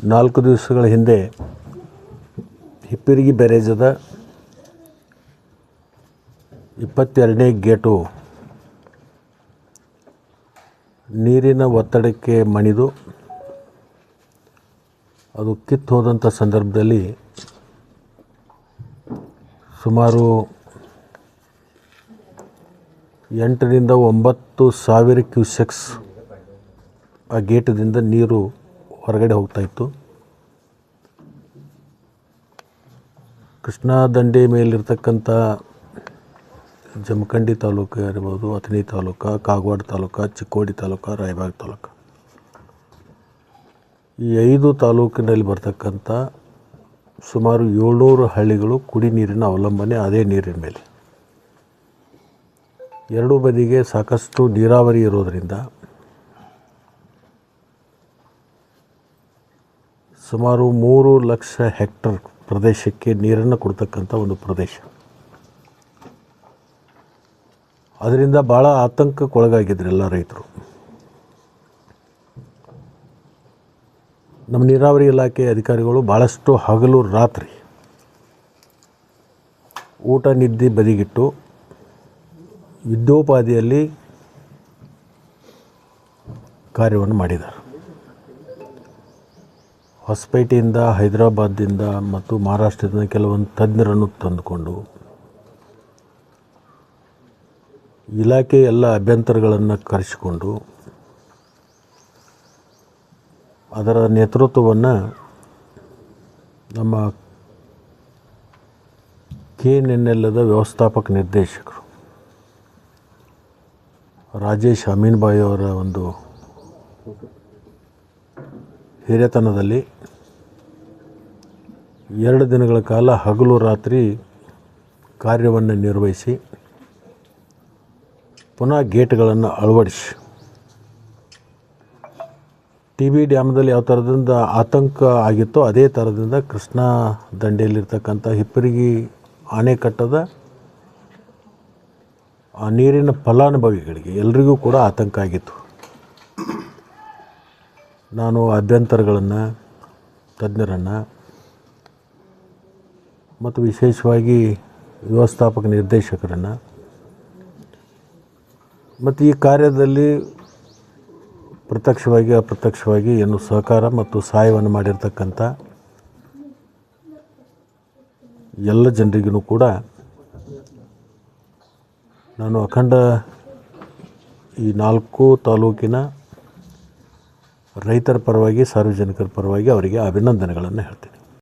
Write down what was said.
4 ದಿವಸಗಳ ಹಿಂದೆ ಹಿಪ್ಪರಗಿ ಬ್ಯಾರೇಜದ 22ನೇ ಗೇಟು ನೀರಿನ ಒತ್ತಡಕ್ಕೆ ಮಣಿದು ಅದು ಕಿತ್ತು ಹೋದಂಥ ಸಂದರ್ಭದಲ್ಲಿ ಸುಮಾರು 8 ರಿಂದ 9 ಸಾವಿರ ಕ್ಯೂಸೆಕ್ಸ್ ಆ ಗೇಟದಿಂದ ನೀರು ಹೊರಗಡೆ ಹೋಗ್ತಾಯಿತ್ತು. ಕೃಷ್ಣಾ ದಂಡೆ ಮೇಲಿರ್ತಕ್ಕಂಥ ಜಮಖಂಡಿ ತಾಲೂಕು ಇರ್ಬೋದು, ಅಥಣಿ ತಾಲೂಕು, ಕಾಗವಾಡ ತಾಲೂಕು, ಚಿಕ್ಕೋಡಿ ತಾಲೂಕು, ರಾಯಬಾಗ ತಾಲೂಕು, ಈ 5 ತಾಲೂಕಿನಲ್ಲಿ ಬರ್ತಕ್ಕಂಥ ಸುಮಾರು 700 ಹಳ್ಳಿಗಳು ಕುಡಿ ನೀರಿನ ಅವಲಂಬನೆ ಅದೇ ನೀರಿನ ಮೇಲೆ. ಎರಡೂ ಬದಿಗೆ ಸಾಕಷ್ಟು ನೀರಾವರಿ ಇರೋದರಿಂದ ಸುಮಾರು 3 ಲಕ್ಷ ಹೆಕ್ಟರ್ ಪ್ರದೇಶಕ್ಕೆ ನೀರನ್ನು ಕೊಡ್ತಕ್ಕಂಥ ಒಂದು ಪ್ರದೇಶ. ಅದರಿಂದ ಭಾಳ ಆತಂಕಕ್ಕೊಳಗಾಗಿದ್ರು ಎಲ್ಲ ರೈತರು. ನಮ್ಮ ನೀರಾವರಿ ಇಲಾಖೆ ಅಧಿಕಾರಿಗಳು ಭಾಳಷ್ಟು ಹಗಲು ರಾತ್ರಿ ಊಟ ನಿದ್ದೆ ಬದಿಗಿಟ್ಟು ಯುದ್ಧೋಪಾದಿಯಲ್ಲಿ ಕಾರ್ಯವನ್ನು ಮಾಡಿದ್ದಾರೆ. ಹೊಸಪೇಟೆಯಿಂದ, ಹೈದರಾಬಾದ್ದಿಂದ ಮತ್ತು ಮಹಾರಾಷ್ಟ್ರದಿಂದ ಕೆಲವೊಂದು ತಜ್ಞರನ್ನು ತಂದುಕೊಂಡು ಇಲಾಖೆ ಎಲ್ಲ ಅಭ್ಯಂತರಗಳನ್ನು ಕರೆಸಿಕೊಂಡು ಅದರ ನೇತೃತ್ವವನ್ನು ನಮ್ಮ KNLದ ವ್ಯವಸ್ಥಾಪಕ ನಿರ್ದೇಶಕರು ರಾಜೇಶ್ ಅಮೀನ್ಬಾಯಿ ಅವರ ಒಂದು ಹಿರಿಯತನದಲ್ಲಿ 2 ದಿನಗಳ ಕಾಲ ಹಗಲು ರಾತ್ರಿ ಕಾರ್ಯವನ್ನು ನಿರ್ವಹಿಸಿ ಪುನಃ ಗೇಟ್ಗಳನ್ನು ಅಳವಡಿಸಿ TB ಡ್ಯಾಮ್ದಲ್ಲಿ ಯಾವ ಥರದಿಂದ ಆತಂಕ ಆಗಿತ್ತೋ ಅದೇ ಥರದಿಂದ ಕೃಷ್ಣಾ ದಂಡೆಯಲ್ಲಿರ್ತಕ್ಕಂಥ ಹಿಪ್ಪರಗಿ ಅಣೆಕಟ್ಟದ ಆ ನೀರಿನ ಫಲಾನುಭವಿಗಳಿಗೆ ಎಲ್ರಿಗೂ ಕೂಡ ಆತಂಕ ಆಗಿತ್ತು. ನಾನು ಅಭ್ಯಂತರಗಳನ್ನು, ತಜ್ಞರನ್ನು ಮತ್ತು ವಿಶೇಷವಾಗಿ ವ್ಯವಸ್ಥಾಪಕ ನಿರ್ದೇಶಕರನ್ನು ಮತ್ತು ಈ ಕಾರ್ಯದಲ್ಲಿ ಪ್ರತ್ಯಕ್ಷವಾಗಿ ಅಪ್ರತ್ಯಕ್ಷವಾಗಿ ಏನು ಸಹಕಾರ ಮತ್ತು ಸಹಾಯವನ್ನು ಮಾಡಿರ್ತಕ್ಕಂಥ ಎಲ್ಲ ಜನರಿಗೂ ಕೂಡ ನಾನು ಅಖಂಡ ಈ 4 ತಾಲೂಕಿನ ರೈತರ ಪರವಾಗಿ, ಸಾರ್ವಜನಿಕರ ಪರವಾಗಿ ಅವರಿಗೆ ಅಭಿನಂದನೆಗಳನ್ನು ಹೇಳ್ತೀನಿ.